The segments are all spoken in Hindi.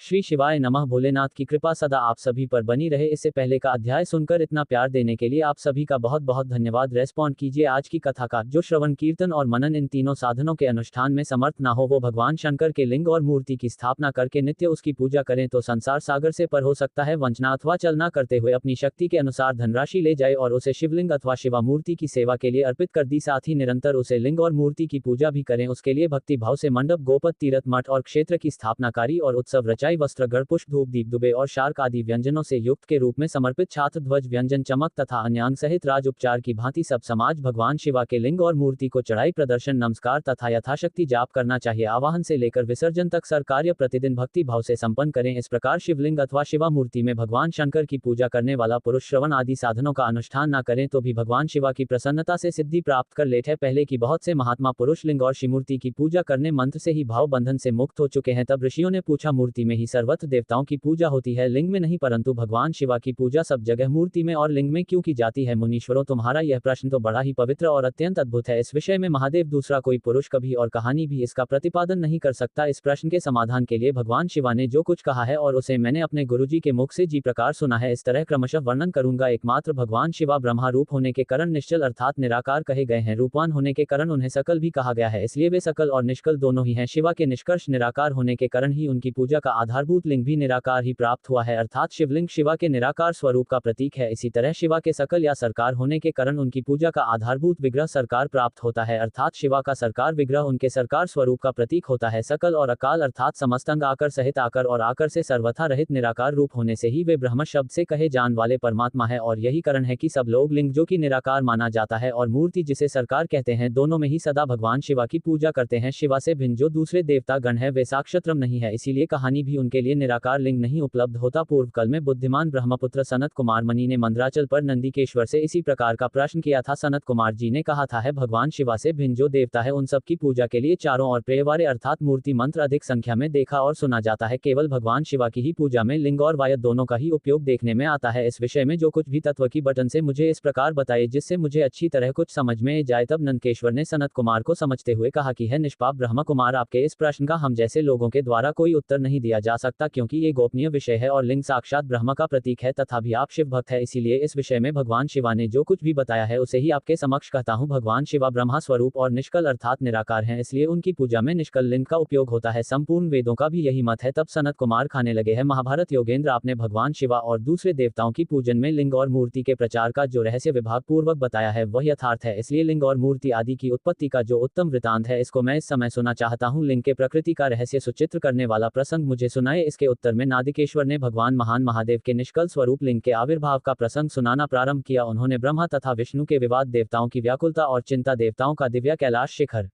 श्री शिवाय नमः। भोलेनाथ की कृपा सदा आप सभी पर बनी रहे। इससे पहले का अध्याय सुनकर इतना प्यार देने के लिए आप सभी का बहुत बहुत धन्यवाद। रेस्पॉन्ड कीजिए। आज की कथा का जो श्रवण कीर्तन और मनन इन तीनों साधनों के अनुष्ठान में समर्थ ना हो वो भगवान शंकर के लिंग और मूर्ति की स्थापना करके नित्य उसकी पूजा करें तो संसार सागर से पर हो सकता है वंचना अथवा चलना करते हुए अपनी शक्ति के अनुसार धनराशि ले जाए और उसे शिवलिंग अथवा शिवा मूर्ति की सेवा के लिए अर्पित कर दी। साथ ही निरंतर उसे लिंग और मूर्ति की पूजा भी करें। उसके लिए भक्ति भाव से मंडप गोपत तीर्थ मठ और क्षेत्र की स्थापनाकारी और उत्सव रचाई वस्त्र गढ़ पुष्प धूप दीप दुबे और शार्क आदि व्यंजनों से युक्त के रूप में समर्पित छात्र ध्वज व्यंजन चमक तथा अन्यांग सहित राज उपचार की भांति सब समाज भगवान शिवा के लिंग और मूर्ति को चढ़ाई प्रदर्शन नमस्कार तथा यथाशक्ति जाप करना चाहिए। आवाहन से लेकर विसर्जन तक सर कार्य प्रतिदिन भक्ति भाव से संपन्न करें। इस प्रकार शिवलिंग अथवा शिवा मूर्ति में भगवान शंकर की पूजा करने वाला पुरुष श्रवण आदि साधनों का अनुष्ठान न करें तो भी भगवान शिवा की प्रसन्नता से सिद्धि प्राप्त कर लेते हैं। पहले की बहुत से महात्मा पुरुष लिंग और शिवमूर्ति की पूजा करने मंत्र से ही भाव बंधन से मुक्त हो चुके हैं। तब ऋषियों ने पूछा मूर्ति में ही सर्वत्र देवताओं की पूजा होती है लिंग में नहीं, परंतु भगवान शिवा की पूजा सब जगह मूर्ति में और लिंग में क्यों की जाती है? मुनीश्वरों तुम्हारा यह प्रश्न तो बड़ा ही पवित्र और अत्यंत अद्भुत है। इस विषय में महादेव दूसरा कोई पुरुष कभी और कहानी भी इसका प्रतिपादन नहीं कर सकता। इस प्रश्न के समाधान के लिए भगवान शिवा ने जो कुछ कहा है और उसे मैंने अपने गुरुजी के मुख से जी प्रकार सुना है इस तरह क्रमशः वर्णन करूंगा। एकमात्र भगवान शिवा ब्रह्मा रूप होने के कारण निश्चल अर्थात निराकार कहे गए हैं। रूपवान होने के कारण उन्हें सकल भी कहा गया है, इसलिए वे सकल और निष्कल दोनों ही हैं। शिवा के निष्कर्ष निराकार होने के कारण ही उनकी पूजा का आधारभूत लिंग भी निराकार ही प्राप्त हुआ है, अर्थात शिवलिंग शिवा के निराकार स्वरूप का प्रतीक है। इसी तरह शिवा के सकल या सरकार होने के कारण उनकी पूजा का आधारभूत विग्रह सरकार प्राप्त होता है, अर्थात शिवा का सरकार विग्रह उनके सरकार स्वरूप का प्रतीक होता है। सकल और अकाल अर्थात समस्त अंग आकर सहित आकर और आकर से सर्वथा रहित निराकार रूप होने से ही वे ब्रह्म शब्द से कहे जान वाले परमात्मा है और यही कारण है कि सब लोग लिंग जो कि निराकार माना जाता है और मूर्ति जिसे सरकार कहते हैं दोनों में ही सदा भगवान शिवा की पूजा करते हैं। शिवा से भिन्न जो दूसरे देवता गण है वे साक्षात्म नहीं है, इसीलिए कहानी भी उनके लिए निराकार लिंग नहीं उपलब्ध होता। पूर्व काल में बुद्धिमान ब्रह्मपुत्र सनत कुमार मणि ने मंदराचल पर नंदिकेश्वर से इसी प्रकार का प्रश्न किया था। सनत कुमार जी ने कहा था है भगवान शिवा से भिन्न जो देवता है उन सब की पूजा के लिए चारों और प्रेयवारे अर्थात मूर्ति मंत्र अधिक संख्या में देखा और सुना जाता है। केवल भगवान शिवा की ही पूजा में लिंग और वायद दोनों का ही उपयोग देखने में आता है। इस विषय में जो कुछ भी तत्व की बटन से मुझे इस प्रकार बताइए जिससे मुझे अच्छी तरह कुछ समझ में जाए। तब नंदकेश्वर ने सनत कुमार को समझते हुए कहा कि है निष्पाप ब्रह्म कुमार, आपके इस प्रश्न का हम जैसे लोगों के द्वारा कोई उत्तर नहीं दिया जा सकता क्योंकि ये गोपनीय विषय है और लिंग साक्षात ब्रह्म का प्रतीक है। तथा भी आप शिव भक्त है, इसीलिए इस विषय में भगवान शिवा ने जो कुछ भी बताया है उसे ही आपके समक्ष कहता हूँ। भगवान शिवा ब्रह्मा स्वरूप और निष्कल अर्थात निराकार हैं, इसलिए उनकी पूजा में निष्कल लिंग का उपयोग होता है। संपूर्ण वेदों का भी यही मत है। तब सनत कुमार खाने लगे हैं महाभारत योगेंद्र, आपने भगवान शिवा और दूसरे देवताओं की पूजन में लिंग और मूर्ति के प्रचार का जो रहस्य विभाग पूर्वक बताया है वह यथार्थ है, इसलिए लिंग और मूर्ति आदि की उत्पत्ति का जो उत्तम वृतांत है इसको मैं इस समय सुना चाहता हूँ। लिंग के प्रकृति का रहस्य सुचित्र करने वाला प्रसंग मुझे सुनाए। इसके उत्तर में नादिकेश्वर ने भगवान महान महादेव के निष्कल स्वरूप लिंग के आविर्भाव का प्रसंग सुनाना प्रारंभ किया। उन्होंने ब्रह्मा तथा विष्णु के विवाद, देवताओं की व्याकुलता और चिंता, देवताओं का दिव्य कैलाश शिखर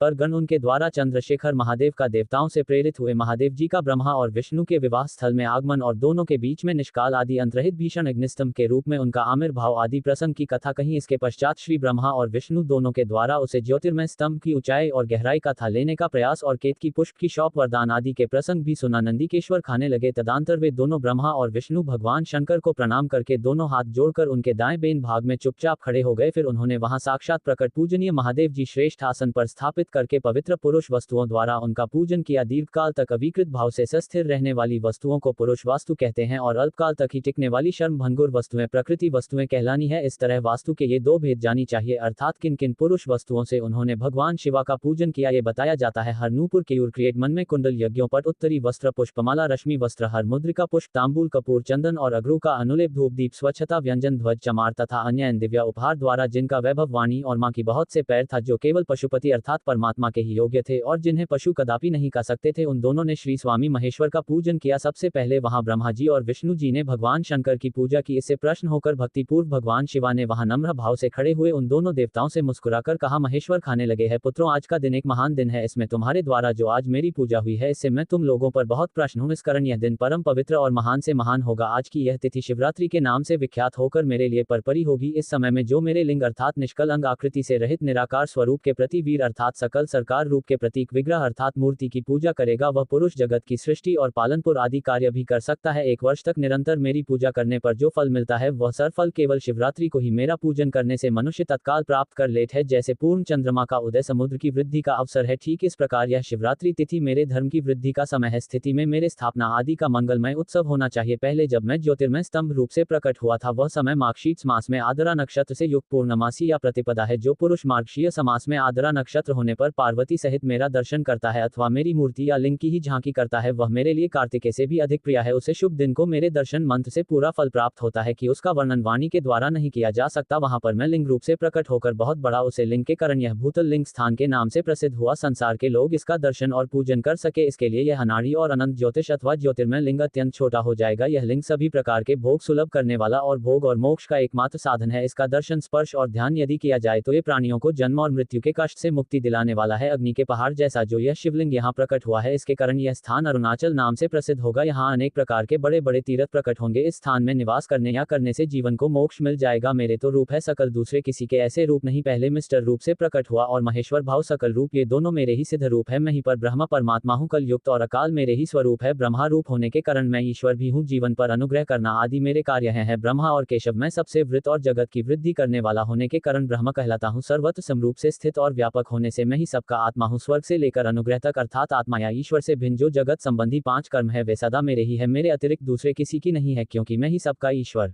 पर गण उनके द्वारा चंद्रशेखर महादेव का देवताओं से प्रेरित हुए, महादेव जी का ब्रह्मा और विष्णु के विवाह स्थल में आगमन और दोनों के बीच में निष्काल आदि अंतरहित भीषण अग्निस्तंभ के रूप में उनका आविर्भाव आदि प्रसंग की कथा कहीं। इसके पश्चात श्री ब्रह्मा और विष्णु दोनों के द्वारा उसे ज्योतिर्मय स्तंभ की ऊंचाई और गहराई का था लेने का प्रयास और केत की पुष्प की शौप वरदान आदि के प्रसंग भी सुना। नंदिकेश्वर खाने लगे। तदांतर वे दोनों ब्रह्मा और विष्णु भगवान शंकर को प्रणाम करके दोनों हाथ जोड़कर उनके दाएं बेन भाग में चुपचाप खड़े हो गए। फिर उन्होंने वहां साक्षात प्रकट पूजनीय महादेव जी श्रेष्ठ आसन पर स्थापित करके पवित्र पुरुष वस्तुओं द्वारा उनका पूजन किया। दीर्घकाल तक अविकृत भाव से स्थिर रहने वाली वस्तुओं को पुरुष वास्तु कहते हैं और अल्पकाल तक ही टिकने वाली शर्म भंगुर वस्तुएं प्रकृति वस्तुएं कहलानी है। इस तरह वास्तु के ये दो भेद जानी चाहिए, अर्थात किन किन पुरुष वस्तुओं से उन्होंने भगवान शिवा का पूजन किया ये बताया जाता है। हर नूपुर केयूर क्रिएट मन में कुंडल यज्ञों पट उत्तरी वस्त्र पुष्पमाला रश्मि वस्त्र हर मुद्रिका पुष्प तांबूल कपूर चंदन और अग्रू का अनुलेप धूप दीप स्वच्छता व्यंजन ध्वज चमार तथा अन्य दिव्य उपहार द्वारा जिनका वैभव वाणी और माँ की बहुत से पैर था जो केवल पशुपति अर्थात परमात्मा के ही योग्य थे और जिन्हें पशु कदापि नहीं कर सकते थे, उन दोनों ने श्री स्वामी महेश्वर का पूजन किया। सबसे पहले वहां ब्रह्मा जी और विष्णु जी ने भगवान शंकर की पूजा की। इससे प्रश्न होकर भक्तिपूर्व भगवान शिवा ने वहां नम्र भाव से खड़े हुए उन दोनों देवताओं से मुस्कुराकर कहा, महेश्वर खाने लगे हैं पुत्रों, आज का दिन एक महान दिन है। इसमें तुम्हारे द्वारा जो आज मेरी पूजा हुई है इससे मैं तुम लोगों पर बहुत प्रश्न हूं। इस कारण यह दिन परम पवित्र और महान से महान होगा। आज की यह तिथि शिवरात्रि के नाम से विख्यात होकर मेरे लिए परपरी होगी। इस समय में जो मेरे लिंग अर्थात निष्कल अंग आकृति से रहित निराकार स्वरूप के प्रति वीर अर्थात सकल सरकार रूप के प्रतीक विग्रह अर्थात मूर्ति की पूजा करेगा वह पुरुष जगत की सृष्टि और पालनपुर आदि कार्य भी कर सकता है। 1 वर्ष तक निरंतर मेरी पूजा करने पर जो फल मिलता है वह सरफल केवल शिवरात्रि को ही मेरा पूजन करने से मनुष्य तत्काल प्राप्त कर लेता है। जैसे पूर्ण चंद्रमा का उदय समुद्र की वृद्धि का अवसर है, ठीक इस प्रकार यह शिवरात्रि तिथि मेरे धर्म की वृद्धि का समय है। स्थिति में मेरे स्थापना आदि का मंगलमय उत्सव होना चाहिए। पहले जब मैं ज्योतिर्मय स्तंभ रूप से प्रकट हुआ था वह समय मार्गशीर्ष मास में आद्रा नक्षत्र से युक्त पूर्णमासी या प्रतिपदा है। जो पुरुष मार्गशीर्ष मास में आद्रा नक्षत्र होने पर पार्वती सहित मेरा दर्शन करता है अथवा मेरी मूर्ति या लिंग की ही झांकी करता है वह मेरे लिए कार्तिकेय से भी अधिक प्रिय है। उसे शुभ दिन को मेरे दर्शन मंत्र से पूरा फल प्राप्त होता है कि उसका वर्णन वाणी के द्वारा नहीं किया जा सकता। वहां पर मैं लिंग रूप से प्रकट होकर बहुत बड़ा उसे लिंग के कारण यह भूतल लिंग स्थान के नाम से प्रसिद्ध हुआ। संसार के लोग इसका दर्शन और पूजन कर सके इसके लिए यह अनाड़ी और अनंत ज्योतिष अथवा ज्योतिर्मय लिंग अत्यंत छोटा हो जाएगा। यह लिंग सभी प्रकार के भोग सुलभ करने वाला और भोग और मोक्ष का एकमात्र साधन है। इसका दर्शन स्पर्श और ध्यान यदि किया जाए तो ये प्राणियों को जन्म और मृत्यु के कष्ट से मुक्ति दिलाने वाला है। अग्नि के पहाड़ जैसा जो यह शिवलिंग यहाँ प्रकट हुआ है इसके कारण यह स्थान अरुणाचल नाम से प्रसिद्ध होगा। यहाँ अनेक प्रकार के बड़े बड़े तीर्थ प्रकट होंगे। इस स्थान में निवास करने या करने से जीवन को मोक्ष मिल जाएगा। मेरे तो रूप है सकल, दूसरे किसी के ऐसे रूप नहीं। पहले मिस्टर रूप से प्रकट हुआ और महेश्वर भाव सकल रूप, ये दोनों मेरे ही सिद्ध रूप है। मैं ही पर ब्रह्मा परमात्मा हूँ। कल युक्त और अकाल मेरे ही स्वरूप है। ब्रह्मा रूप होने के कारण मैं ईश्वर भी हूँ। जीवन पर अनुग्रह करना आदि मेरे कार्य हैं। ब्रह्मा और केशव मैं सबसे वृत और जगत की वृद्धि करने वाला होने के कारण ब्रह्मा कहलाता हूँ। सर्वत्र समरूप से स्थित और व्यापक होने से मैं ही सबका आत्मा हूँ। स्वर्ग से लेकर अनुग्रह तक अर्थात आत्मा या ईश्वर से भिन्न जो जगत संबंधी 5 कर्म है वे सदा मेरे ही है। मेरे अतिरिक्त दूसरे किसी की नहीं है क्योंकि मैं ही सबका ईश्वर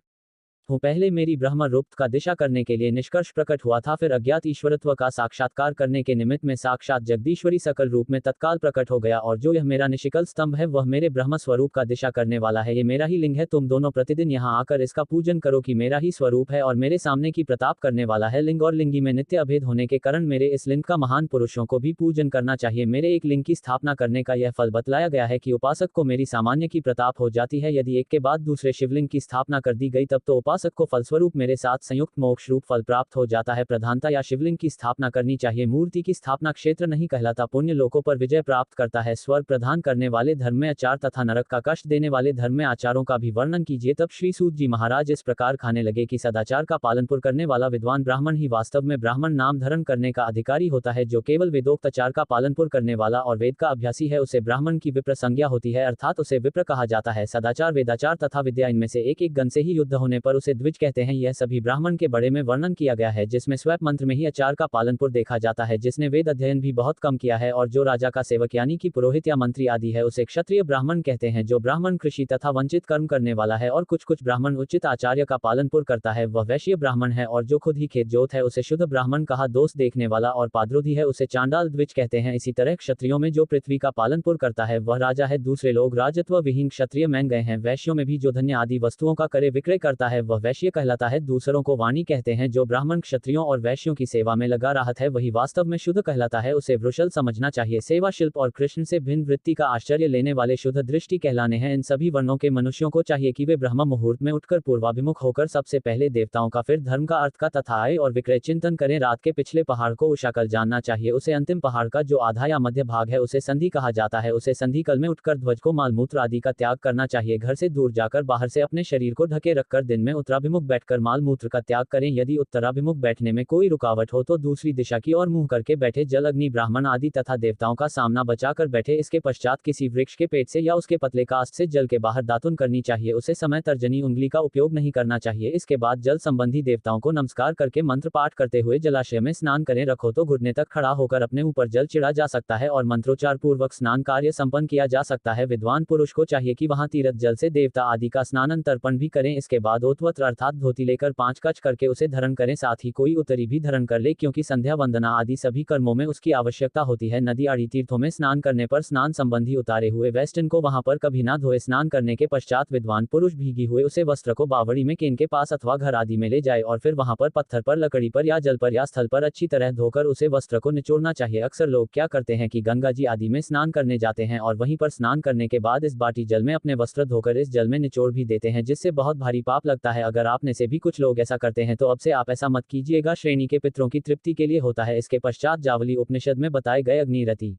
हूँ। पहले मेरी ब्रह्म रूप का दिशा करने के लिए निष्कर्ष प्रकट हुआ था, फिर अज्ञात ईश्वरत्व का साक्षात्कार करने के निमित्त में साक्षात जगदीश्वरी सकल रूप में तत्काल प्रकट हो गया। और जो यह मेरा निशिकल स्तंभ है वह मेरे ब्रह्म स्वरूप का दिशा करने वाला है। ये मेरा ही लिंग है। तुम दोनों प्रतिदिन यहाँ आकर इसका पूजन करो कि मेरा ही स्वरूप है और मेरे सामने की प्रताप करने वाला है। लिंग और लिंगी में नित्य अभेद होने के कारण मेरे इस लिंग का महान पुरुषों को भी पूजन करना चाहिए। मेरे एक लिंग की स्थापना करने का यह फल बतलाया गया है कि उपासक को मेरी सामान्य की प्रताप हो जाती है। यदि एक के बाद दूसरे शिवलिंग की स्थापना कर दी गई तब तो उपासक को फलस्वरूप मेरे साथ संयुक्त मोक्ष रूप फल प्राप्त हो जाता है। प्रधानता या शिवलिंग की स्थापना करनी चाहिए। मूर्ति की स्थापना क्षेत्र नहीं कहलाता। पुण्य लोकों पर विजय प्राप्त करता है। स्वर्ग प्रदान करने वाले धर्म में आचार तथा नरक का कष्ट देने वाले धर्म में आचारों का भी वर्णन कीजिए। तब श्री सूत जी महाराज इस प्रकार खाने लगे कि सदाचार का पालनपुर करने वाला विद्वान ब्राह्मण ही वास्तव में ब्राह्मण नाम धारण करने का अधिकारी होता है। जो केवल वेदोक्त आचार का पालनपुर करने वाला और वेद का अभ्यासी है उसे ब्राह्मण की विप्र संज्ञा होती है, अर्थात उसे विप्र कहा जाता है। सदाचार वेदाचार तथा विद्या इनमें से एक एक गण से ही युद्ध होने पर उसे द्विज कहते हैं। यह सभी ब्राह्मण के बड़े में वर्णन किया गया है जिसमें स्वैप मंत्र में ही आचार का पालनपुर देखा जाता है। जिसने वेद अध्ययन भी बहुत कम किया है और जो राजा का सेवक यानी कि पुरोहित या मंत्री आदि है उसे क्षत्रिय ब्राह्मण कहते हैं। जो ब्राह्मण कृषि तथा वंचित कर्म करने वाला है और कुछ कुछ ब्राह्मण उचित आचार्य का पालनपुर करता है वह वैश्य ब्राह्मण है। और जो खुद ही खेत जोत है उसे शुद्ध ब्राह्मण कहा। दोष देखने वाला और पाद्रोधी है उसे चांडाल द्विज कहते हैं। इसी तरह क्षत्रियों में जो पृथ्वी का पालनपुर करता है वह राजा है। दूसरे लोग राजत्व विहीन क्षत्रिय मान गए हैं। वैश्यों में भी जो धन्य आदि वस्तुओं का क्रय विक्रय करता है वह वैश्य कहलाता है। दूसरों को वाणी कहते हैं। जो ब्राह्मण क्षत्रियों और वैश्यों की सेवा में लगा रहता है वही वास्तव में शुद्ध कहलाता है। उसे वृषल समझना चाहिए। सेवा शिल्प और कृष्ण से भिन्न वृत्ति का आश्चर्य लेने वाले शुद्ध दृष्टि कहलाने हैं। इन सभी वर्णों के मनुष्यों को चाहिए कि वे ब्रह्म मुहूर्त में उठकर पूर्वाभिमुख होकर सबसे पहले देवताओं का फिर धर्म का अर्थ का तथा आय और विक्रय चिंतन करें। रात के पिछले पहाड़ को उषाकल जानना चाहिए। उसे अंतिम पहाड़ का जो आधा या मध्य भाग है उसे संधि कहा जाता है। उसे संधि कल में उठकर ध्वज को मालमूत्र आदि का त्याग करना चाहिए। घर से दूर जाकर बाहर से अपने शरीर को ढके रखकर दिन में उत्तराभिमुख बैठकर मालमूत्र का त्याग करें। यदि उत्तराभिमुख बैठने में कोई रुकावट हो तो दूसरी दिशा की ओर मुंह करके बैठे। जल अग्नि ब्राह्मण आदि तथा देवताओं का सामना बचाकर बैठे। इसके पश्चात किसी वृक्ष के पेट से या उसके पतले काष्ठ से जल के बाहर दातुन करनी चाहिए। उसे समय तर्जनी उंगली का उपयोग नहीं करना चाहिए। इसके बाद जल संबंधी देवताओं को नमस्कार करके मंत्र पाठ करते हुए जलाशय में स्नान करें। रखो तो घुटने तक खड़ा होकर अपने ऊपर जल चिड़ा जा सकता है और मंत्रोच्चार पूर्वक स्नान कार्य संपन्न किया जा सकता है। विद्वान पुरुष को चाहिए कि वहां तीर्थ जल से देवता आदि का स्नान तर्पण भी करें। इसके बाद ओतवस्त्र अर्थात धोती लेकर 5 कच करके उसे धारण करें। साथ ही कोई उत्तरी भी धारण कर ले क्योंकि संध्या वंदना आदि सभी कर्मों में उसकी आवश्यकता होती है। नदी आदि तीर्थों में स्नान करने पर स्नान संबंधी उतारे हुए वेस्टर्न को वहां पर कभी ना धोए। स्नान करने के पश्चात विद्वान पुरुष भीगी हुए उसे वस्त्र को बावड़ी में केन के पास अथवा घर आदि में ले जाए और फिर वहां पर पत्थर पर, लकड़ी पर या जल पर या स्थल पर अच्छी तरह धोकर उसे वस्त्र को निचोड़ना चाहिए। अक्सर लोग क्या करते हैं कि गंगा जी आदि में स्नान करने जाते हैं और वहीं पर स्नान करने के बाद इस बाटी जल में अपने वस्त्र धोकर इस जल में निचोड़ भी देते हैं जिससे बहुत भारी पाप लगता है। अगर आपने से भी कुछ लोग ऐसा करते हैं तो अब से आप ऐसा मत कीजिएगा। श्रेणी के पितरों की तृप्ति के लिए होता है। इसके पश्चात जावली उपनिषद में बताए गए अग्निरति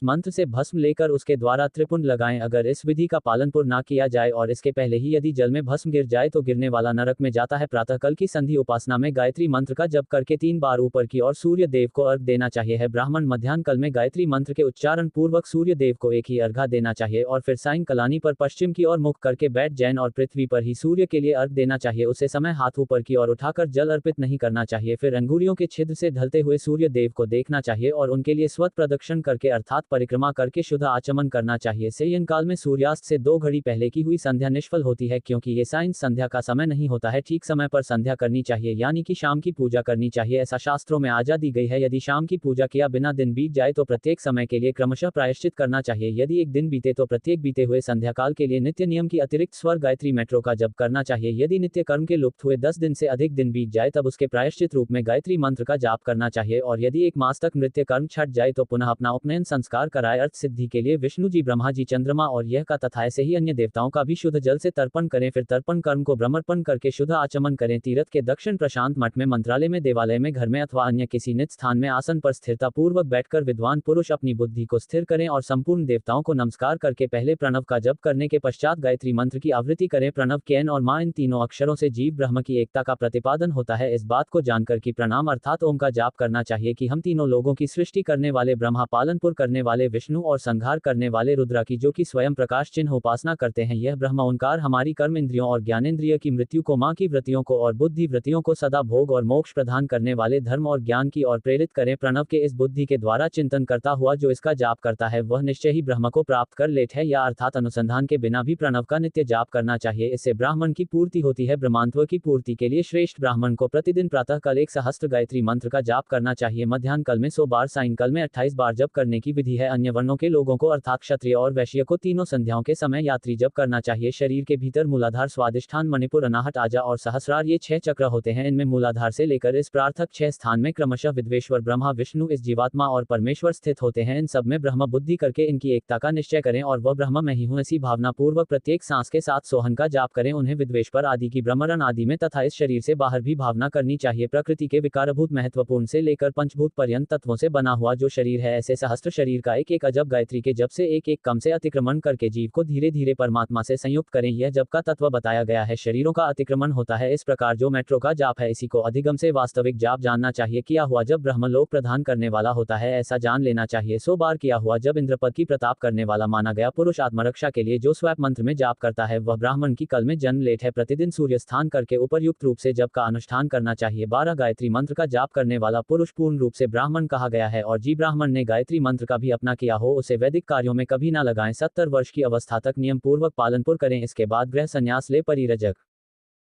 मंत्र से भस्म लेकर उसके द्वारा त्रिपुंड लगाएं। अगर इस विधि का पालन पूर्ण ना किया जाए और इसके पहले ही यदि जल में भस्म गिर जाए तो गिरने वाला नरक में जाता है। प्रातःकाल की संधि उपासना में गायत्री मंत्र का जप करके 3 बार ऊपर की ओर सूर्य देव को अर्घ देना चाहिए है। ब्राह्मण मध्याह्न काल में गायत्री मंत्र के उच्चारण पूर्वक सूर्य देव को एक ही अर्घा देना चाहिए और फिर सायंकालानी पर पश्चिम की ओर मुख करके बैठ जैन और पृथ्वी पर ही सूर्य के लिए अर्घ देना चाहिए। उसे समय हाथ ऊपर की ओर उठाकर जल अर्पित नहीं करना चाहिए। फिर अंगुलियों के छिद्र से ढलते हुए सूर्य देव को देखना चाहिए और उनके लिए स्वत प्रदक्षिण करके अर्थात परिक्रमा करके शुद्ध आचमन करना चाहिए। शयन काल में सूर्यास्त से 2 घड़ी पहले की हुई संध्या निष्फल होती है क्योंकि ये सायंस संध्या का समय नहीं होता है। ठीक समय पर संध्या करनी चाहिए यानी कि शाम की पूजा करनी चाहिए। ऐसा शास्त्रों में आज्ञा दी गई है। यदि शाम की पूजा किया बिना दिन बीत जाए तो प्रत्येक समय के लिए क्रमशः प्रायश्चित करना चाहिए। यदि एक दिन बीते तो प्रत्येक बीते हुए संध्या काल के लिए नित्य नियम की अतिरिक्त स्वर गायत्री मेट्रो का जप करना चाहिए। यदि नित्य कर्म के लुप्त हुए 10 दिन से अधिक दिन बीत जाए तब उसके प्रायश्चित रूप में गायत्री मंत्र का जाप करना चाहिए और यदि 1 मास तक नृत्य कर्म छट जाए तो पुनः अपना उपनयन संस्कार कराए। अर्थ सिद्धि के लिए विष्णु जी, ब्रह्मा जी, चंद्रमा और यह का तथा ऐसे ही अन्य देवताओं का भी शुद्ध जल से तर्पण करें। फिर तर्पण कर्म को ब्रह्मर्पण करके शुद्ध आचमन करें। तीर्थ के दक्षिण प्रशांत मठ में, मंत्रालय में, देवालय में, घर में अथवा अन्य किसी नित स्थान में आसन पर स्थिरता पूर्वक बैठकर विद्वान पुरुष अपनी बुद्धि को स्थिर करें और संपूर्ण देवताओं को नमस्कार करके पहले प्रणव का जप करने के पश्चात गायत्री मंत्र की आवृत्ति करें। प्रणव, कैन और मां इन तीनों अक्षरों से जीव ब्रह्म की एकता का प्रतिपादन होता है। इस बात को जानकर कि प्रणाम अर्थात ओम का जाप करना चाहिए कि हम तीनों लोगों की सृष्टि करने वाले ब्रह्मा, पालनपुर करने वाले विष्णु और संहार करने वाले रुद्रा की जो कि स्वयं प्रकाश चिन्ह उपासना करते हैं, यह ब्रह्म ओंकार हमारी कर्म इंद्रियों और ज्ञानेंद्रिय की मृत्यु को, मां की वृत्तियों को और बुद्धि वृत्तियों को सदा भोग और मोक्ष प्रदान करने वाले धर्म और ज्ञान की ओर प्रेरित करें। प्रणव के इस बुद्धि के द्वारा चिंतन करता हुआ जो इसका जाप करता है वह निश्चय ही ब्रह्म को प्राप्त कर लेता है, या अर्थात अनुसंधान के बिना भी प्रणव का नित्य जाप करना चाहिए। इससे ब्राह्मण की पूर्ति होती है। ब्रह्मांत्व की पूर्ति के लिए श्रेष्ठ ब्राह्मण को प्रतिदिन प्रातः काल 1 सहस्त्र गायत्री मंत्र का जाप करना चाहिए। मध्याह्न काल में 100 बार, सायंकाल में 28 बार जप करने की विधि है। अन्य वर्णों के लोगों को अर्थात क्षत्रिय और वैश्य को तीनों संध्याओं के समय यात्री जप करना चाहिए। शरीर के भीतर मूलाधार, स्वादिष्ठान, मणिपुर, अनाहत, आजा और सहस्रार ये 6 चक्र होते हैं। इनमें मूलाधार से लेकर इस प्रार्थक 6 स्थान में क्रमशः विद्वेश्वर, ब्रह्मा, विष्णु, इस जीवात्मा और परमेश्वर स्थित होते हैं। इन सब में ब्रह्म बुद्धि करके इनकी एकता का निश्चय करें और वह ब्रह्म मैं ही हूं ऐसी भावना पूर्वक प्रत्येक सांस के साथ सोहन का जाप करें। उन्हें विद्वेश्वर आदि की ब्रह्मरण आदि में तथा इस शरीर से बाहर भी भावना करनी चाहिए। प्रकृति के विकारभूत महत्वपूर्ण से लेकर पंचभूत पर्यंत तत्वों से बना हुआ जो शरीर है, ऐसे सहस्त्र शरीर का एक एक अजब गायत्री के जप से एक एक कम से अतिक्रमण करके जीव को धीरे धीरे परमात्मा से संयुक्त करें। यह जप का तत्व बताया गया है। शरीरों का अतिक्रमण होता है। इस प्रकार जो मेट्रो का जाप है इसी को अधिगम से वास्तविक जाप जानना चाहिए। किया हुआ जब ब्रह्मलोक प्रदान करने वाला होता है ऐसा जान लेना चाहिए। 100 बार किया हुआ जब इंद्रपद की प्रताप करने वाला माना गया। पुरुष आत्मरक्षा के लिए जो स्वैप मंत्र में जाप करता है वह ब्राह्मण की कल में जन्म लेट है। प्रतिदिन सूर्य स्थान करके उपर्युक्त रूप से जप का अनुष्ठान करना चाहिए। 12 गायत्री मंत्र का जाप करने वाला पुरुष पूर्ण रूप से ब्राह्मण कहा गया है और जी ब्राह्मण ने गायत्री मंत्र का भी अपना किया हो उसे वैदिक कार्यों में कभी न लगाएं। 70 वर्ष की अवस्था तक नियम पूर्वक पालनपुर करें। इसके बाद गृह संन्यास ले परिरजक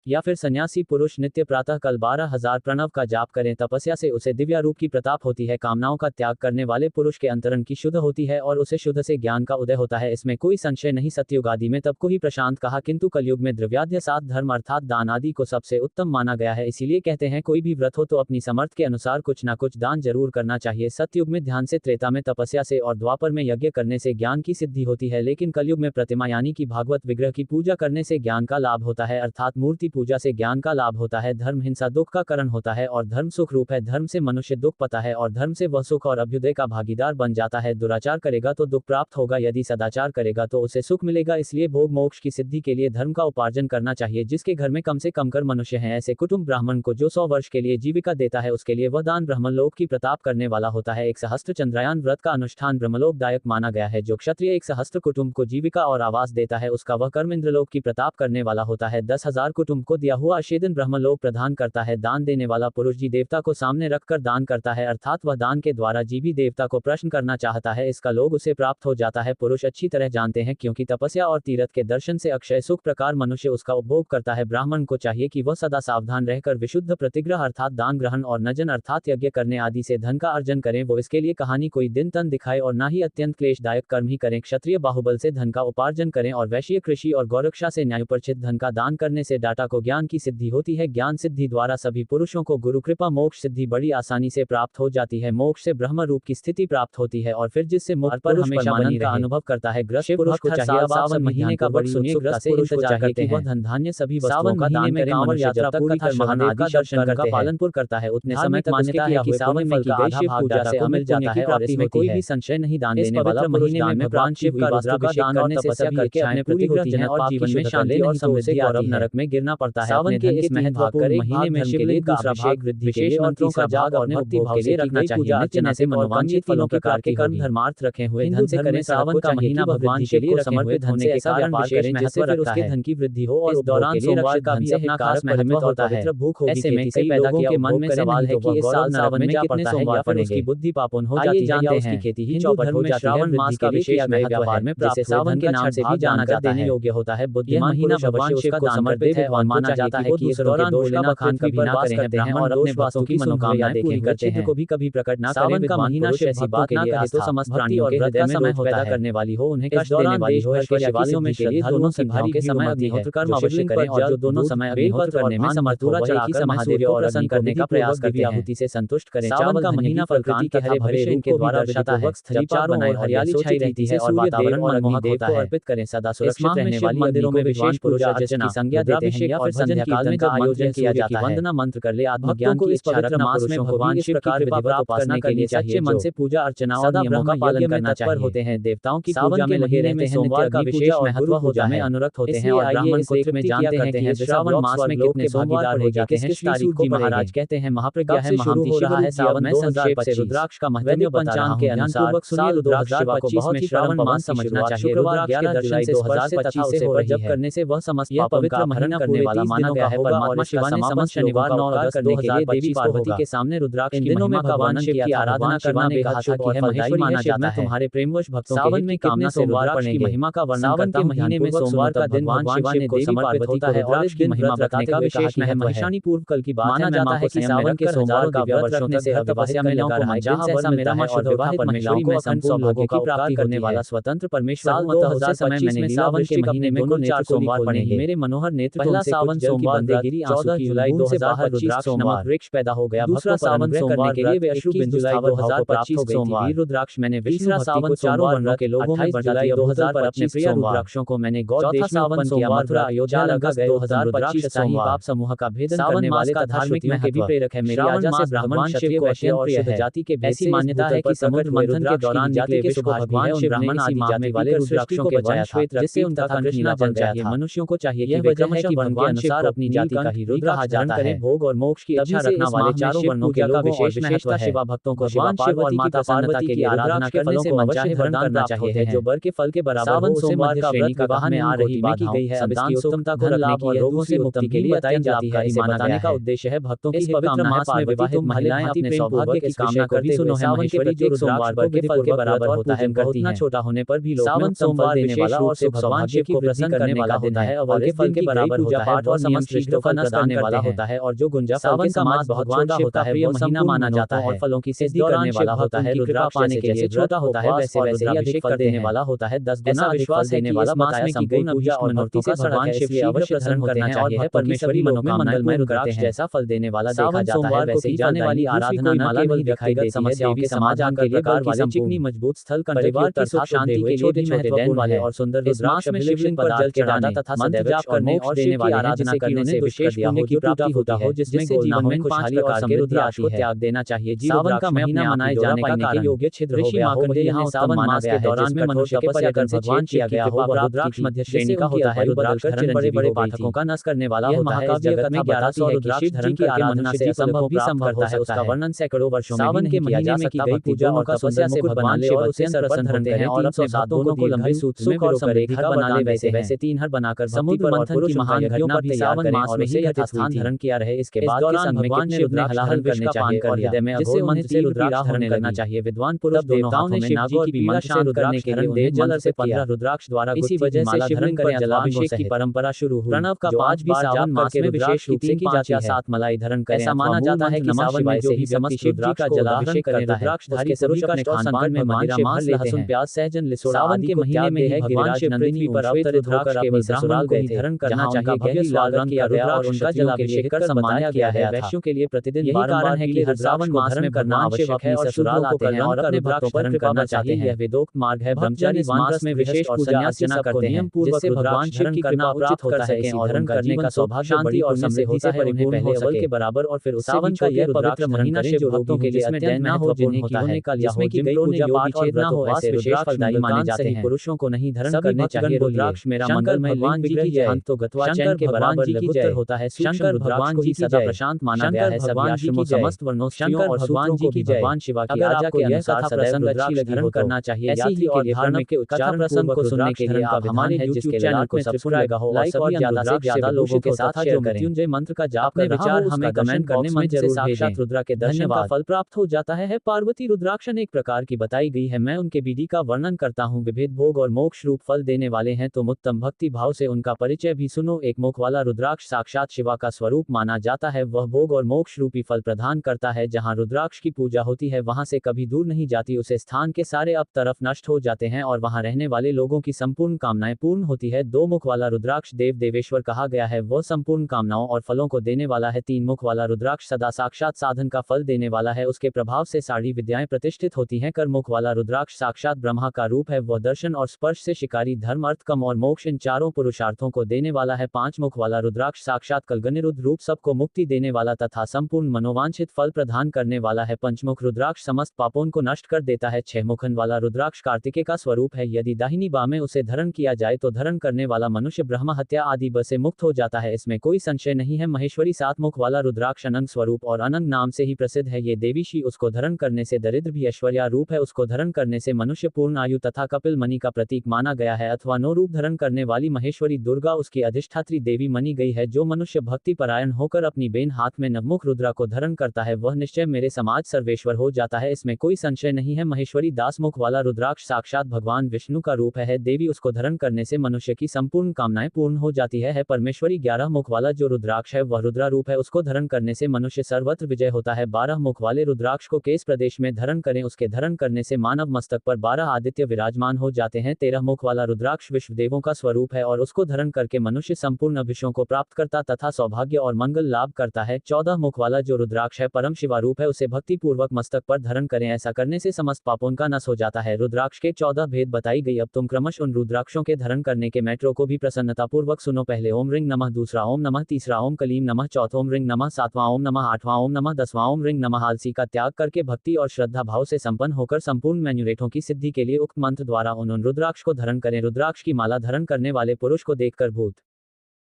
या फिर सन्यासी पुरुष नित्य प्रातः कल 12,000 प्रणव का जाप करें। तपस्या से उसे दिव्या रूप की प्रताप होती है। कामनाओं का त्याग करने वाले पुरुष के अंतरंग की शुद्ध होती है और उसे शुद्ध से ज्ञान का उदय होता है। इसमें कोई संशय नहीं। सतयुग आदि में तप को ही प्रशांत कहा किंतु कलयुग में द्रव्याध्य सात धर्म अर्थात दान आदि को सबसे उत्तम माना गया है। इसीलिए कहते हैं कोई भी व्रत हो तो अपनी समर्थ के अनुसार कुछ न कुछ दान जरूर करना चाहिए। सतयुग में ध्यान से, त्रेता में तपस्या से और द्वापर में यज्ञ करने से ज्ञान की सिद्धि होती है। लेकिन कलयुग में प्रतिमा यानी कि भागवत विग्रह की पूजा करने से ज्ञान का लाभ होता है अर्थात मूर्ति पूजा से ज्ञान का लाभ होता है। धर्म हिंसा दुख का कारण होता है और धर्म सुख रूप है। धर्म से मनुष्य दुख पाता है और धर्म से वह सुख और अभ्युदय का भागीदार बन जाता है। दुराचार करेगा तो दुख प्राप्त होगा, यदि सदाचार करेगा तो उसे सुख मिलेगा। इसलिए भोग मोक्ष की सिद्धि के लिए धर्म का उपार्जन करना चाहिए। जिसके घर में कम से कम कर मनुष्य हैं ऐसे कुटुंब ब्राह्मण को जो 100 वर्ष के लिए जीविका देता है उसके लिए वह दान ब्रह्मलोक की प्रताप करने वाला होता है। 1 सहस्त्र चंद्रायन व्रत का अनुष्ठान ब्रह्मलोकदायक माना गया है। जो क्षत्रिय 1 सहस्त्र कुटुंब को जीविका और आवास देता है उसका वह कर्म इंद्रलोक की प्रताप करने वाला होता है। 10,000 कुटुंब को दिया हुआ आशीर्वाद ब्रह्मलोक प्रदान करता है। दान देने वाला पुरुष जी देवता को सामने रखकर दान करता है अर्थात वह दान के द्वारा जीवी देवता को प्रश्न करना चाहता है। इसका लोग उसे प्राप्त हो जाता है। पुरुष अच्छी तरह जानते हैं क्योंकि तपस्या और तीर्थ के दर्शन से अक्षय सुख प्रकार मनुष्य उसका उपभोग करता है। ब्राह्मण को चाहिए कि वह सदा सावधान रहकर विशुद्ध प्रतिग्रह अर्थात दान ग्रहण और नजन अर्थात यज्ञ करने आदि से धन का अर्जन करें। वो इसके लिए कहानी कोई दिन तन दिखाए और ना ही अत्यंत क्लेशदायक कर्म ही करें। क्षत्रिय बाहुबल से धन का उपार्जन करें और वैश्य कृषि और गौरक्षा से न्यायोपरिचित धन का दान करने से डाटा को ज्ञान की सिद्धि होती है। ज्ञान सिद्धि द्वारा सभी पुरुषों को गुरु कृपा मोक्ष सिद्धि बड़ी आसानी से प्राप्त हो जाती है। मोक्ष से ब्रह्म रूप की स्थिति प्राप्त होती है और फिर जिससे मुक्त पुरुष परमानंद का अनुभव करता है। ग्रस्त पुरुष को चाहिए सावन महीने का वक्त सुनिए। ग्रस्त पुरुष को चाहिए कि वह धन धान्य सभी वस्तुओं का दान करे। कांवड़ यात्रा पूरी कर महादेव का दर्शन करके पालनपुर करता है उतने समय तक मान्यता है कि सावन में की गई शिव पूजा से मिल जाता है और इसमें कोई भी संशय नहीं। दान देने वाला महीने में भगवान शिव की वास्तुभिषेक दान करने से सभी इच्छाएं अपने पूरी होती हैं और जीवन में शांति और समृद्धि और अब नरक में गिरना पड़ता है। सावन के इस महत्वपूर्ण महीने में शिवलिंग का अभिषेक वृद्धि के लिए मंत्रों का जाप और भक्ति भाव से रखना चाहिए। नित्य से मनोवांछित तीनों प्रकार के कर्म धर्मार्थ रखे हुए धन से करें। सावन का महीना भगवान शिव को समर्पित होने के कारण विशेष महत्व रखता है। धन की वृद्धि हो और इस दौरान सोमवार का भी अपना खास महत्व होता है। भूख ऐसे में कई लोगों के मन में सवाल है कि इस साल सावन में कितने सोमवार पड़ेंगे। उसकी बुद्धि पापोन हो जाती है या उसकी खेती ही चौपट हो जाती है। श्रावण मास का विशेष महत्व है जिसे सावन के नाम से भी जाना जाता है। योग्य होता है। बुद्धिमान महीना भगवान शिव को समर्पित है और माना जाता है कि इस दौरान भोले बखान कभी ना करते हैं और अपने भक्तों की मनोकामनाएं पूरी करते हैं। को भी कभी प्रकट ना करें। सावन का महीना ऐसी बात ना कहे तो समस्त प्राणियों के हृदय में समय पैदा करने वाली हो, उन्हें कष्ट देने वाली हो। शिवालयों में के लिए दोनों संभारी के समय अग्निहोत्र कर्म अवश्य करें और जो दोनों समय अग्निहोत्र करने में समर्थ हो वह एक ही महादेव को प्रसन्न करने का प्रयास करके आहुति से संतुष्ट करें। सावन का महीना प्रकृति के हरे भरे रूप के द्वारा दर्शाता है। जब चारों ओर हरियाली छाई रहती है और वातावरण मनमोहक होता है। अर्पित करें। सदा सुरक्षित रहने वाली मंदिरों में विशेष पूजा अर्चना की संज्ञा देते हैं या फिर संध्या काल में जब आयोजन किया जाता है वंदना मंत्र कर ले। आत्मज्ञान की इस पवित्र मास में भगवान शिव प्रकार विधिवत उपासना के लिए सच्चे मन से पूजा अर्चना और नियमों का पालन करना चाहिए। होते हैं देवताओं की पूजा में लगे रहते हैं। सोमवार का विशेष महत्व होता है। अनुरक्त होते हैं और ब्राह्मण गोत्र में जानते हैं कि श्रावण मास में कितने भागीदार हो जाते हैं। किस तारीख को महाराज कहते हैं महाप्रज्ञा है शुरू हो रहा है सावन में संक्षेप से रुद्राक्ष का महत्व पंचांग के अनुसार साल 2025 में श्रावण मास समझना चाहिए। रुद्राक्ष के दर्शन से 2025 से हो जप करने से वह समस्त पापों का अपहरण करने वाला माना गया है। परमात्मा शिव ने समस्त शनिवार 9 अगस्त करने के लिए देवी पार्वती के सामने रुद्राक्ष की दिनों में भगवान शिव की आराधना करना ने कहा था कि है महेश्वरी माना जाता है। तुम्हारे प्रेमवश भक्तों सावन में कामना से रुद्राक्ष की महिमा का वर्णन करता हूं। महीने में सोमवार का दिन भगवान शिव को समर्पित होता है और इस दिन महिमा बताने का विशेष महत्व है। शनि पूर्व कल की बात माना जाता है कि सावन के सोमवार का व्रत रखने से तपस्या में लगा रहा जहां ऐसा मेरा है और विवाहित महिलाओं को संपूर्ण लोगों की प्राप्ति करने वाला स्वतंत्र परमेश्वर। 2025 में सावन के महीने में कुल 4 सोमवार पड़ेंगे। मेरे मनोहर नेत्र पहला सावन सोमवार गिरी 14 जुलाई 2025 सोमवार वृक्ष पैदा हो गया। दूसरा सावन सोमवार के लिए वे अश्रु बिंदु 2025 सोमवार रुद्राक्ष मैंने तीसरा सावन चारों वर्णों के लोगों में जुलाई 2000 पर अपने प्रिय रुद्राक्षों को मैंने गौर देश में उत्पन्न किया। मथुरा अयोध्या लगा गए 2025 साई बाप समूह का भेदन करने वाले तथा धार्मिक में भी प्रेरक है। मेरे राजा से ब्राह्मण शिव को अत्यंत प्रिय है। जाति के ऐसी मान्यता है कि समुद्र मंथन के दौरान जाति के भगवान शिव ब्राह्मण आदि जाति वाले रुद्राक्षों के बचाया था जिससे उनका कंठ नीला बन गया था। मनुष्यों को चाहिए यह वजह है कि वर्ण के अनुसार अपनी जाति का ही रुद्र कहा जाता है। भोग और मोक्ष की इच्छा रखने वाले चारों वर्णों के लोगों का विशेषता शिवा भक्तों को भगवान शिव और माता पार्वती की आराधना करने से मनचाहे वरदान प्राप्त होते हैं जो वर के फल के बराबर हो। सोमवार का व्रत विवाह में आ रही बात की गई है। अब इसकी उत्तमता को रखने की रोगों से मुक्ति के लिए बताई जाती है। इसे बताने का उद्देश्य है भक्तों की पवित्र मास में विवाहित महिलाएं अपने सौभाग्य की कामना करती सुनो है। महेश्वरी जो सोमवार वर के फल के बराबर होता है उतना छोटा होने पर भी सावन सोमवार देने वाला और से भगवान शिव को प्रसन्न करने वाला होता है। और के फल के बराबर होता है और समस्त रिश्तों का नष्ट करने वाला होता है। और जो गुंजा सावन का मास बहुत छोटा होता है वो महीना माना जाता है और फलों की सिद्धि करने वाला होता है। रुद्राक्ष पाने के लिए छोटा होता है वैसे वैसे ही अभिषेक कर देने वाला होता है। 10 गुना विश्वास देने वाला मास में की गई पूजा और मूर्ति से भगवान शिव की अवश्य प्रसन्न करना चाहिए। परमेश्वरी मनोकामनाएं में रुद्राक्ष जैसा फल देने वाला देखा जाता है वैसे ही जाने वाली आराधना न केवल दिखाई देती समस्याओं के समाधान के लिए प्रकार वाले चिकनी मजबूत स्थल परिवार की सुख शांति के छोटे छोटे दैन वाले और सुंदर रुद्राक्ष में शिवलिंग पर जल चढ़ाना तथा मंत्र जाप करने और देने वाले आराधना करने से विशेष पुण्य की प्राप्ति होता है जिसमें जीवन में खुशहाली और समृद्धि आती है। त्याग देना चाहिए। सावन का महीना मनाए जाने का कारण योग्य छिद्र हो गया हो। यहाँ सावन मास के दौरान में मनुष्य तपस्या करने से भगवान किया गया हो और रुद्राक्ष मध्य श्रेणी का होता है। रुद्राक्ष धरण बड़े बड़े पाठकों का नष्ट करने वाला होता है। जगत में 1100 रुद्राक्ष धरण की आराधना से असंभव भी संभव है। उसका वर्णन सैकड़ों वर्षों में सावन के महीने में की गई पूजा और तपस्या से भगवान शिव उसे सर पर धरते हैं और अपने दोनों को लंबे सूत्र में और समृद्धि बना ले वैसे वैसे 3 हर बनाकर समुद्र मंथन की महान घटना भी सावन मास में ही यथास्थान धारण किया रहे। इसके बाद भगवान शिव ने हलाहल करने चाहिए और हृदय में जिससे मंत्र से रुद्राक्ष धरण करना चाहिए। विद्वान पुरुष देवताओं ने शिव जी की मंत्र शांत करने के लिए उन्हें जल से 15 रुद्राक्ष द्वारा इसी वजह से शिवलिंग पर जलाभिषेक की परंपरा शुरू हुई। प्रणव का 5 भी सावन मास में विशेष रूप से की जाती है। 7 मलाई धारण करें। ऐसा माना जाता है कि सावन में से ही समस्त शिव जी का जलाभिषेक करें। रुद्राक्षधारी पुरुष का खानपान में मदिरा मांस लहसुन प्याज सहजन लिसोड़ा सावन के महीने में है भगवान शिव नंदिनी पर अवतरित होकर केवल ससुराल को ही धारण करना चाहिए। लाल रंग किया गया और उनका जलाभिषेक कर सम्मान किया गया। वैश्यों के लिए प्रतिदिन यही कारण है कि हर श्रावण मास में करना आवश्यक है और ससुराल आते हैं और अपने भक्तों पर कृपा करना चाहते हैं। यह वेदोक्त मार्ग है। ब्रह्मचारी इस मास में विशेष पूजा अर्चना करते हैं जिससे भगवान शिव की करना उचित होता है। इसी धर्म करने का सौभाग्य शांति और समृद्धि से परिपूर्ण हो सके के बराबर और फिर सावन का यह पवित्र महीना शिव भक्तों के लिए अत्यंत महत्वपूर्ण होता है, जिसमें कि कई पूजा पाठ और व्रत उपवास विशेष फलदायी माने जाते हैं। पुरुषों को नहीं धरण करने चाहिए। रुद्राक्ष मेरा मंगलमय भगवान जी की जय। तो गत्वा चैन के बराबर लघुत्तर होता है। शंकर भगवान जी सदा प्रशांत माना गया है। सभी आश्रमों समस्त वर्णों स्त्रियों और भगवान जी की भगवान शिवा की आज्ञा के अनुसार सदैव रुद्राक्ष धारण करना चाहिए। यात्री के लिए धार्मिक के उच्चारण प्रसंग को सुनने के लिए आप हमारे YouTube चैनल को सब्सक्राइब और सभी ज्यादा से ज्यादा लोगों के साथ शेयर करें। मृत्युंजय मंत्र का जाप कर विचार हमें कमेंट करने मंच से साक्षात रुद्रा के दर्शन का फल प्राप्त हो जाता है। पार्वती रुद्राक्ष अनेक प्रकार की बताई गई है। मैं उनके विधि का वर्णन करता हूँ। विभेद भोग और मोक्ष रूप फल देने वाले हैं। तो उत्तम भक्ति भाव से उनका परिचय भी सुनो। एक मुख वाला रुद्राक्ष साक्षात शिवा का स्वरूप माना जाता है। वह भोग और मोक्ष रूपी फल प्रदान करता है। जहाँ रुद्राक्ष की पूजा होती है वहां से कभी दूर नहीं जाती। उसे स्थान के सारे अब तरफ नष्ट हो जाते हैं और वहां रहने वाले लोगों की संपूर्ण कामनाएं पूर्ण होती है। दो मुख वाला रुद्राक्ष देव देवेश्वर कहा गया है। वह संपूर्ण कामनाओं और फलों को देने वाला है। तीन मुख वाला रुद्राक्ष सदा साक्षात साधन का फल देने वाला है। उसके प्रभाव से सारी विद्याएं प्रतिष्ठित होती हैं। कर मुख वाला रुद्राक्ष साक्षात ब्रह्मा का रूप है। वह दर्शन और स्पर्श से शिकारी धर्म अर्थ काम और मोक्ष इन चारों पुरुषार्थों को देने वाला है। पांच मुख वाला रुद्राक्ष साक्षात कलगनिरुद्ध रूप सबको मुक्ति देने वाला तथा संपूर्ण मनोवांछित फल प्रदान करने वाला है। पंचमुख रुद्राक्ष समस्त पापों को नष्ट कर देता है। छह मुखन वाला रुद्राक्ष कार्तिकेय का स्वरूप है। यदि दाहिनी बाह में उसे धारण किया जाए तो धारण करने वाला मनुष्य ब्रह्म हत्या आदि ब से मुक्त हो जाता है। इसमें कोई संशय नहीं है। महेश्वरी सात मुख वाला रुद्राक्ष अनंग स्वरूप और अनंग नाम से ही प्रसिद्ध है। ये देवीशी उसको धारण करने से दरिद्र भी ऐश्वर्या रूप है। उसको धारण करने से मनुष्य पूर्ण आयु तथा कपिल मणि का प्रतीक माना गया है। अथवा नो रूप धारण करने वाली महेश्वरी दुर्गा उसकी अधिष्ठात्री देवी मानी गई है। जो मनुष्य भक्ति परायण होकर अपनी बेन हाथ में नवमुख रुद्रा को धारण करता है वह निश्चय मेरे समाज सर्वेश्वर हो जाता है। इसमें कोई संशय नहीं है। महेश्वरी दास मुख वाला रुद्राक्ष साक्षात भगवान विष्णु का रूप है। देवी उसको धारण करने से मनुष्य की संपूर्ण कामनाएं पूर्ण हो जाती है। परमेश्वरी 11 मुख वाला जो रुद्राक्ष है वह रुद्रा रूप है। उसको धारण करने से मनुष्य सर्वत्र विजय होता है। 12 मुख वाले रुद्राक्ष को केस प्रदेश में धारण करें। उसके धारण करने से मानव मस्तक पर 12 आदित्य विराजमान हो जाते हैं। 13 मुख वाला रुद्राक्ष विश्व देवों का स्वरूप है और उसको धारण करके मनुष्य संपूर्ण अभिषों को प्राप्त करता तथा सौभाग्य और मंगल लाभ करता है। 14 मुख वाला जो रुद्राक्ष है परम शिवा रूप है। उसे भक्ति पूर्वक मस्तक पर धारण करें। ऐसा करने से समस्त पापों का नाश हो जाता है। रुद्राक्ष के 14 भेद बताई गई। अब तुम क्रमश उन रुद्राक्षों के धारण करने के मैट्रो को भी प्रसन्नता पूर्वक सुनो। पहले ओम रिंग नमः, दूसरा ओम नमः, तीसरा ओम कलीम नमः, चौथा ओम रिंग नमः, सातवां ओम नमः, आठवां ओम नमः, 10वां ओम रिंग नमः। आलसी का त्याग करके भक्ति और श्रद्धा भाव से संपन्न होकर संपूर्ण मैन्युरेटों की सिद्धि के लिए उक्त मंत्र द्वारा उन रुद्राक्ष को धारण करें। रुद्राक्ष की माला धारण करने वाले पुरुष को देखकर भूत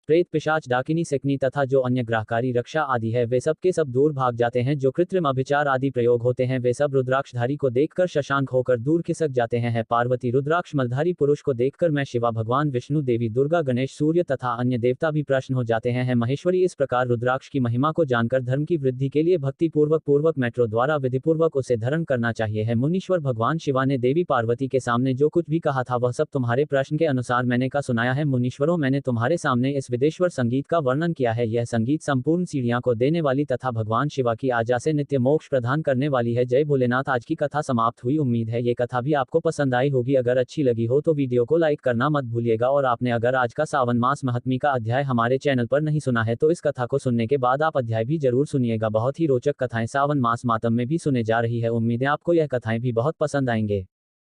प्रेत पिशाच डाकिनी सिकनी तथा जो अन्य ग्रहकारी रक्षा आदि है वे सब के सब दूर भाग जाते हैं। जो कृत्रिम अभिचार आदि प्रयोग होते हैं वे सब रुद्राक्षधारी को देखकर शशांक होकर दूर खिसक जाते हैं। पार्वती रुद्राक्ष मलधारी पुरुष को देखकर मैं शिवा भगवान विष्णु देवी दुर्गा गणेश सूर्य तथा अन्य देवता भी प्रसन्न हो जाते हैं। महेश्वरी इस प्रकार रुद्राक्ष की महिमा को जानकर धर्म की वृद्धि के लिए भक्ति पूर्वक मेट्रो द्वारा विधिपूर्वक उसे धारण करना चाहिए है। मुनीश्वर भगवान शिवा ने देवी पार्वती के सामने जो कुछ भी कहा था वह सब तुम्हारे प्रश्न के अनुसार मैंने का सुनाया है। मुनीश्वरों, मैंने तुम्हारे सामने इस विदेश्वर संगीत का वर्णन किया है। यह संगीत संपूर्ण सीढ़ियां को देने वाली तथा भगवान शिवा की आज्ञा से नित्य मोक्ष प्रदान करने वाली है। जय भोलेनाथ। आज की कथा समाप्त हुई। उम्मीद है ये कथा भी आपको पसंद आई होगी। अगर अच्छी लगी हो तो वीडियो को लाइक करना मत भूलिएगा। और आपने अगर आज का सावन मास महात्म्य का अध्याय हमारे चैनल पर नहीं सुना है तो इस कथा को सुनने के बाद आप अध्याय भी जरूर सुनिएगा। बहुत ही रोचक कथाएं सावन मास मातम में भी सुने जा रही है। उम्मीद है आपको यह कथाएं भी बहुत पसंद आएंगे।